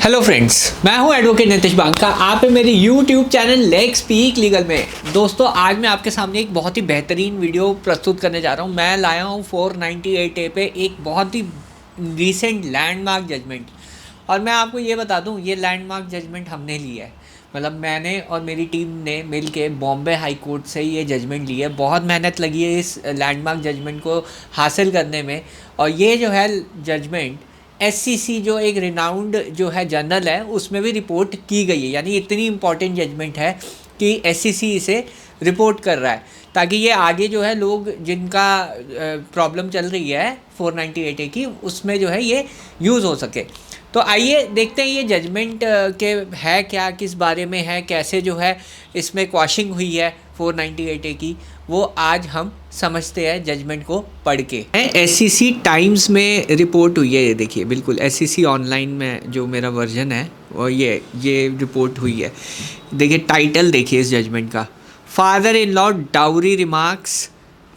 Hello friends, मैं हूं advocate Nitish Banka. आप है मेरे YouTube channel let's speak legal में। दोस्तों, आज मैं आपके सामने एक बहुत ही बेहतरीन वीडियो प्रस्तुत करने जा रहा हूं। मैं लाया हूं 498A पे एक बहुत ही रीसेंट लैंडमार्क जजमेंट। और मैं आपको ये बता दूं, ये लैंडमार्क जजमेंट हमने लिया है। मतलब मैंने और मेरी टीम ने मिल के बॉम्बे हाई कोर्ट से ये जजमेंट ली है। बहुत मेहनत लगी है इस लैंडमार्क जजमेंट को हासिल करने में। और ये जो है जजमेंट एससीसी जो एक रिनाउंड जो है जर्नल है उसमें भी रिपोर्ट की गई है। यानी इतनी इम्पॉर्टेंट जजमेंट है कि एससीसी इसे रिपोर्ट कर रहा है, ताकि ये आगे जो है लोग जिनका प्रॉब्लम चल रही है 498A की, उसमें जो है ये यूज़ हो सके। तो आइए देखते हैं ये जजमेंट के है क्या, किस बारे में है, कैसे जो है इसमें क्वाशिंग हुई है 498A की, वो आज हम समझते हैं जजमेंट को पढ़ के। एससीसी टाइम्स में रिपोर्ट हुई है, ये देखिए, बिल्कुल एससीसी ऑनलाइन में जो मेरा वर्जन है और ये रिपोर्ट हुई है। देखिए टाइटल, देखिए इस जजमेंट का, father in law dowry remarks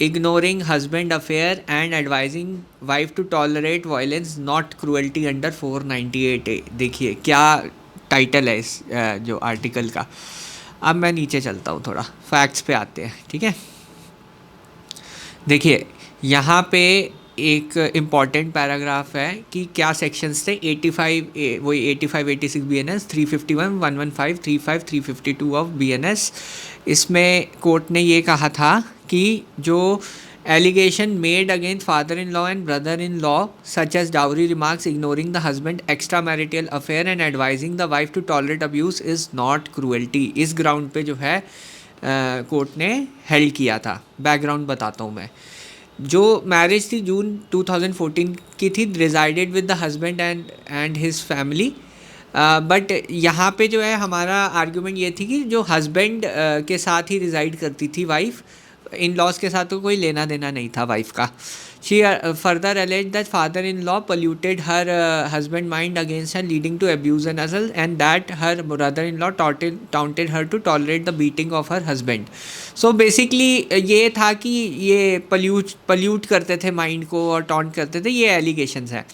ignoring husband affair and advising wife to tolerate violence not cruelty under 498A। देखिए क्या टाइटल है इस जो आर्टिकल का। अब मैं नीचे चलता हूँ, थोड़ा फैक्ट्स पे आते हैं, ठीक है। देखिए यहाँ पे एक इम्पॉर्टेंट पैराग्राफ है कि क्या सेक्शंस थे। 85 वही 85 86 BNS, 351 115 35 352 ऑफ BNS। इसमें कोर्ट ने ये कहा था कि जो allegation made against father in law and brother in law such as dowry remarks, ignoring the husband extra marital affair and advising the wife to tolerate abuse is not cruelty, इस ground पे जो है court ने held किया था। Background बताता हूँ मैं। जो मैरिज थी जून 2014 की थी, resided with the husband and his family. But यहाँ पे जो है हमारा आर्गुमेंट ये थी कि जो हस्बैंड के साथ ही रिजाइड करती थी वाइफ, इन लॉज के साथ तो कोई लेना देना नहीं था वाइफ का। She further alleges that father in law polluted her husband mind against her, leading to abuse and assault, and that her brother in law taunted her to tolerate the beating of her husband. So basically ये था कि ये pollute करते थे mind को और taunt करते थे, ये एलिगेशंस हैं।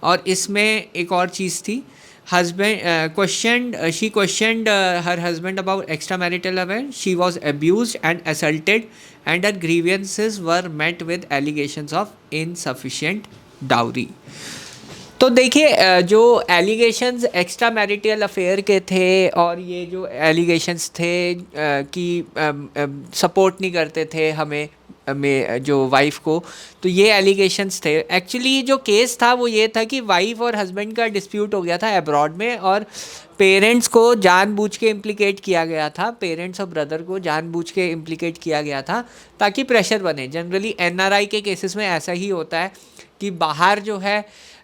और इसमें एक और चीज़ थी, she questioned her husband about extramarital affair. She was abused and assaulted, and her grievances were met with allegations of insufficient dowry. तो देखिए जो एलिगेशंस एक्स्ट्रा मैरिटल अफेयर के थे और ये जो एलिगेशंस थे कि सपोर्ट नहीं करते थे हमें में जो वाइफ को, तो ये एलिगेशंस थे। एक्चुअली जो केस था वो ये था कि वाइफ और हस्बैंड का डिस्प्यूट हो गया था अब्रॉड में, और पेरेंट्स को जानबूझ के इम्प्लिकेट किया गया था, पेरेंट्स और ब्रदर को जानबूझ के इम्प्लिकेट किया गया था ताकि प्रेशर बने। जनरली एनआरआई के केसेस में ऐसा ही होता है कि बाहर जो है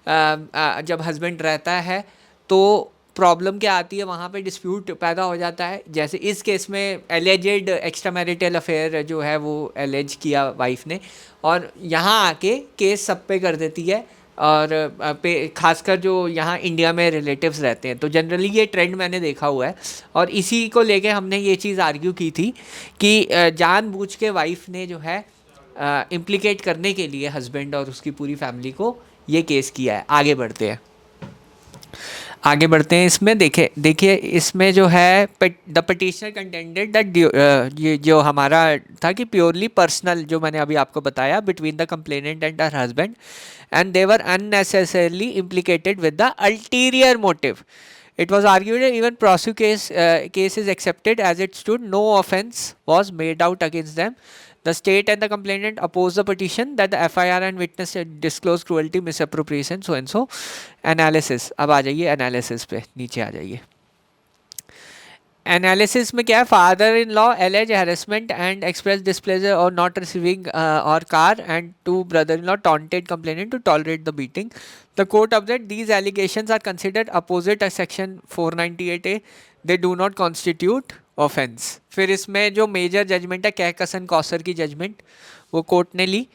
जब हस्बैंड रहता है तो प्रॉब्लम क्या आती है, वहाँ पे डिस्प्यूट पैदा हो जाता है। जैसे इस केस में एलिजेड एक्स्ट्रा मैरिटल अफेयर जो है वो एलिज किया वाइफ ने, और यहाँ आके केस सब पे कर देती है, और खासकर जो यहाँ इंडिया में रिलेटिव्स रहते हैं। तो जनरली ये ट्रेंड मैंने देखा हुआ है, और इसी को लेके हमने ये चीज़ आर्ग्यू की थी कि जानबूझ के वाइफ ने जो है इम्प्लिकेट करने के लिए हस्बैंड और उसकी पूरी फैमिली को ये केस किया है। आगे बढ़ते हैं इसमें। देखिए इसमें जो है द पिटिशनर कंटेंडेड दैट ये जो हमारा था कि प्योरली पर्सनल, जो मैंने अभी आपको बताया, between the complainant and her husband, and they were unnecessarily इम्प्लिकेटेड with the ulterior motive. It was argued even prosecute case is accepted as it stood. No offence was made out against them. The state and the complainant opposed the petition that the FIR and witness disclosed cruelty, misappropriation, so and so. Analysis. अब आ जाइए analysis पे, नीचे आ जाइए। Analysis में क्या है, father in law allege harassment and express displeasure और not receiving और car, and to brother in law taunted complainant to tolerate the beating. The court object these allegations are considered opposite section 498A. They do not constitute offence. फिर इसमें जो major judgement है कैकसन कॉसर की judgement, वो court ने ली,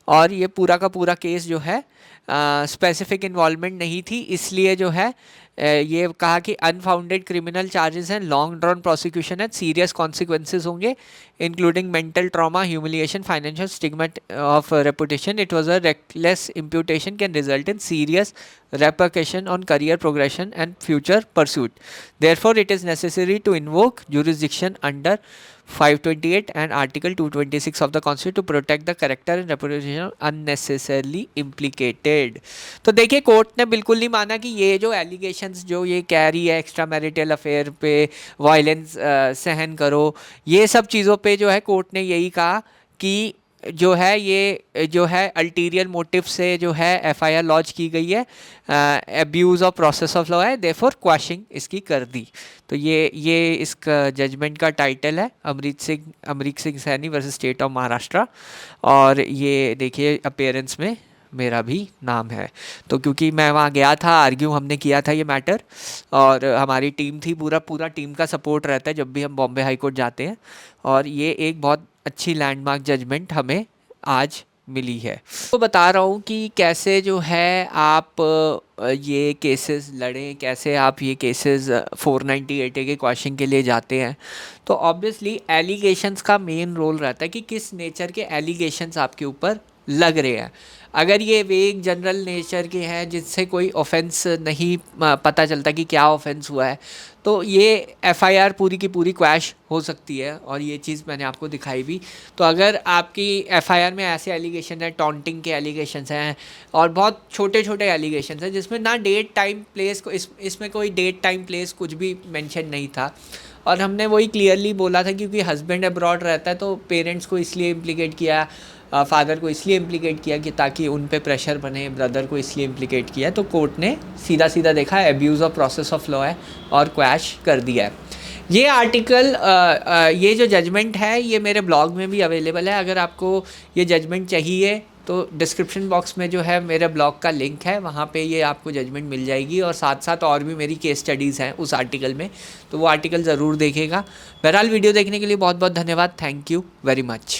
और ये पूरा का पूरा केस जो है स्पेसिफिक इन्वॉल्वमेंट नहीं थी, इसलिए जो है ये कहा कि अनफाउंडेड क्रिमिनल चार्जेस हैं, लॉन्ग ड्रॉन प्रोसिक्यूशन है, सीरियस कॉन्सिक्वेंसेज होंगे including mental trauma, humiliation, financial stigma of reputation. It was a reckless imputation can result in serious repercussion on career progression and future pursuit. Therefore, it is necessary to invoke jurisdiction under 528 and Article 226 of the Constitution to protect the character and reputation of unnecessarily implicated. तो देखिए court ने बिल्कुल नहीं माना कि ये जो allegations जो ये कह रही है एक्स्ट्रा मैरिटल अफेयर पे वायलेंस सहन करो, ये सब चीज़ों पे जो है कोर्ट ने यही कहा कि जो है ये जो है अल्टीरियर मोटिव से जो है एफआईआर लॉन्च की गई है, abuse of process of law है, देयरफॉर क्वैशिंग इसकी कर दी. तो ये इसका जजमेंट का टाइटल है Amrik Singh Saini versus state of Maharashtra. और ये देखिए अपीयरेंस में मेरा भी नाम है. तो क्योंकि मैं वहाँ गया था, आर्ग्यू हमने किया था ये मैटर, और हमारी टीम थी, पूरा टीम का सपोर्ट रहता है जब भी हम बॉम्बे हाई कोर्ट जाते हैं. और ये एक बहुत अच्छी लैंडमार्क जजमेंट हमें आज मिली है. तो बता रहा हूँ कि कैसे जो है आप ये केसेस लड़ें, कैसे आप ये केसेस 498A के क्वेश्चन के लिए जाते हैं. तो ऑब्वियसली एलिगेशंस का मेन रोल रहता है कि किस नेचर के एलिगेशंस आपके ऊपर लग रहे हैं. अगर ये वेग जनरल नेचर के हैं जिससे कोई ऑफेंस नहीं पता चलता कि क्या ऑफेंस हुआ है, तो ये एफआईआर पूरी की पूरी क्वैश हो सकती है. और ये चीज़ मैंने आपको दिखाई भी. तो अगर आपकी एफआईआर में ऐसे एलिगेशन है, टॉन्टिंग के एलिगेशंस हैं और बहुत छोटे छोटे एलिगेशंस हैं जिसमें ना डेट टाइम प्लेस को इसमें कोई डेट टाइम प्लेस कुछ भी मेंशन नहीं था. और हमने वही क्लियरली बोला था क्योंकि हस्बैंड अब्रॉड रहता है तो पेरेंट्स को इसलिए इम्प्लिकेट किया, फादर को इसलिए इम्प्लिकेट किया कि ताकि उन पे प्रेशर बने, ब्रदर को इसलिए इम्प्लिकेट किया. तो कोर्ट ने सीधा सीधा देखा abuse of process of law है और क्वैश कर दिया है. ये आर्टिकल ये जो जजमेंट है ये मेरे ब्लॉग में भी अवेलेबल है. अगर आपको ये जजमेंट चाहिए तो डिस्क्रिप्शन बॉक्स में जो है मेरे ब्लॉग का लिंक है, वहाँ पे ये आपको जजमेंट मिल जाएगी. और साथ साथ और भी मेरी केस स्टडीज़ हैं उस आर्टिकल में, तो वो आर्टिकल ज़रूर देखेगा. बहरहाल वीडियो देखने के लिए बहुत बहुत धन्यवाद. Thank you very much.